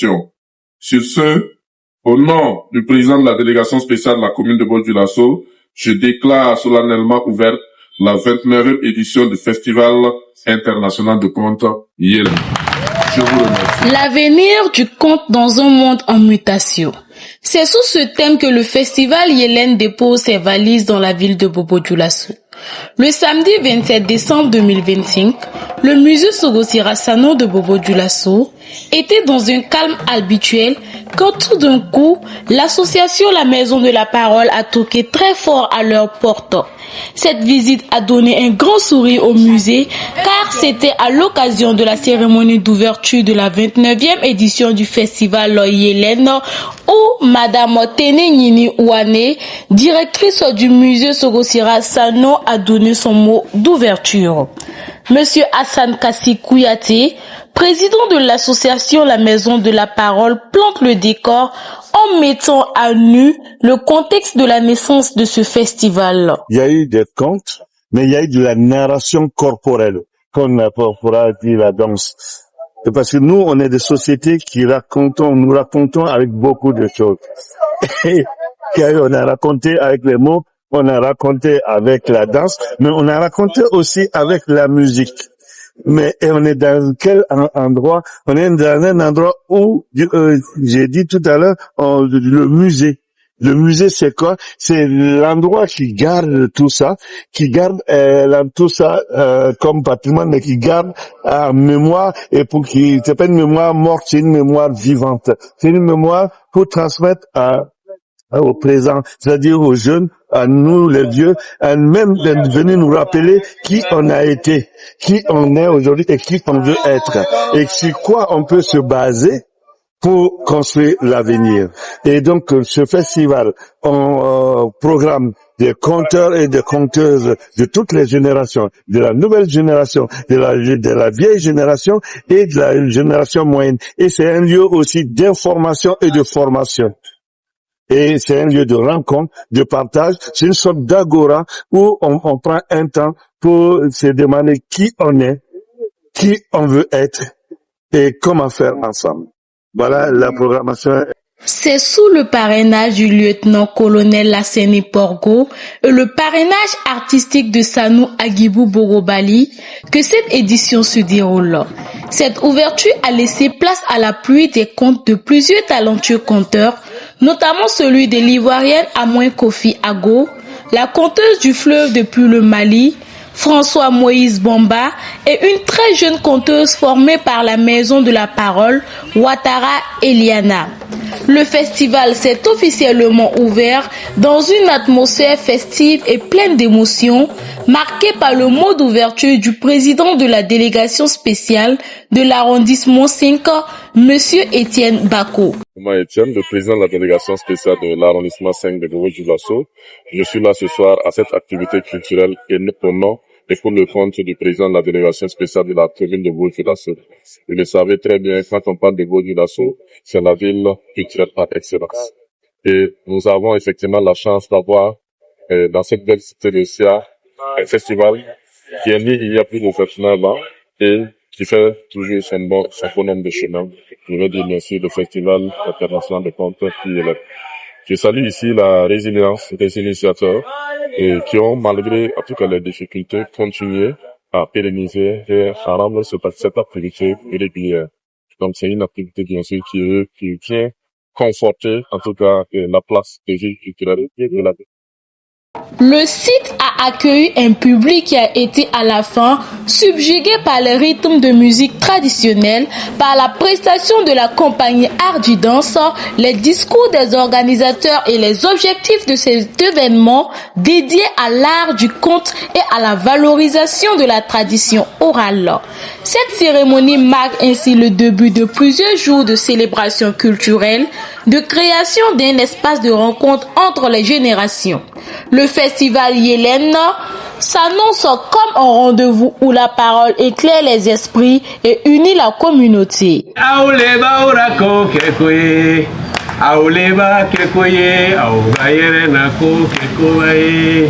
questions. Sur ce, au nom du président de la délégation spéciale de la commune de Bodjulasso, je déclare solennellement ouverte la 29e édition du Festival international de contes Yélène. Je vous remercie. L'avenir du conte dans un monde en mutation. C'est sous ce thème que le Festival Yélène dépose ses valises dans la ville de Bobo-Dioulasso. Le samedi 27 décembre 2025, le musée Sogosira Sano de Bobo-Dioulasso était dans un calme habituel quand tout d'un coup, l'association La Maison de la Parole a toqué très fort à leur porte. Cette visite a donné un grand sourire au musée car c'était à l'occasion de la cérémonie d'ouverture de la 29e édition du festival Yélène où Madame Tene Nini Ouane, directrice du musée Sogosira Sano, a donné son mot d'ouverture. Monsieur Hassan Kassi Kouyaté, président de l'association La Maison de la Parole, plante le décor en mettant à nu le contexte de la naissance de ce festival. Il y a eu des contes, mais il y a eu de la narration corporelle, qu'on pourra dire la danse. Parce que nous, on est des sociétés qui nous racontons avec beaucoup de choses. Et on a raconté avec les mots, on a raconté avec la danse, mais on a raconté aussi avec la musique. Mais on est dans quel endroit? On est dans un endroit où, j'ai dit tout à l'heure, le musée. Le musée, c'est quoi? C'est l'endroit qui garde tout ça, qui garde tout ça comme patrimoine, mais qui garde en mémoire et c'est pas une mémoire morte, c'est une mémoire vivante. C'est une mémoire pour transmettre au présent, c'est-à-dire aux jeunes, à nous les vieux, à même de venir nous rappeler qui on a été, qui on est aujourd'hui et qui on veut être, et sur quoi on peut se baser pour construire l'avenir. Et donc, ce festival, on programme des conteurs et des conteuses de toutes les générations, de la nouvelle génération, de la vieille génération et de la génération moyenne. Et c'est un lieu aussi d'information et de formation. Et c'est un lieu de rencontre, de partage. C'est une sorte d'agora où on prend un temps pour se demander qui on est, qui on veut être et comment faire ensemble. Voilà la programmation. C'est sous le parrainage du lieutenant-colonel Lasseni Porgo et le parrainage artistique de Sanou Agibou Borobali que cette édition se déroule. Cette ouverture a laissé place à la pluie des contes de plusieurs talentueux conteurs, notamment celui de l'Ivoirienne Amoin Kofi Ago, la conteuse du fleuve depuis le Mali, François Moïse Bamba et une très jeune conteuse formée par la Maison de la Parole, Ouattara Eliana. Le festival s'est officiellement ouvert dans une atmosphère festive et pleine d'émotions, marquée par le mot d'ouverture du président de la délégation spéciale de l'arrondissement 5, Monsieur Étienne Bako. Moi, Étienne, le président de la délégation spéciale de l'arrondissement 5 de Bobo-Dioulasso. Je suis là ce soir à cette activité culturelle et au nom et pour le compte du président de la délégation spéciale de la commune de Bobo-Dioulasso. Vous le savez très bien, quand on parle de Bobo-Dioulasso, c'est la ville culturelle par excellence. Et nous avons effectivement la chance d'avoir dans cette belle cité de Sia un festival qui est né il y a plus de 29 ans et qui fait toujours son bonhomme de chemin. Je veux dire bien sûr le festival international de contes qui est là. Je salue ici la résilience des initiateurs qui ont, malgré en tout cas les difficultés, continué à pérenniser et à rendre cette activité régulière. Donc c'est une activité bien sûr qui vient conforter en tout cas la place des villes culturelles de la ville. Le site a accueilli un public qui a été à la fin subjugué par les rythmes de musique traditionnelle, par la prestation de la compagnie Art du Danse, les discours des organisateurs et les objectifs de cet événement dédié à l'art du conte et à la valorisation de la tradition orale. Cette cérémonie marque ainsi le début de plusieurs jours de célébration culturelle, de création d'un espace de rencontre entre les générations. Le festival Yélène s'annonce comme un rendez-vous où la parole éclaire les esprits et unit la communauté. Auleba kekoye, aubayere nako kekoye.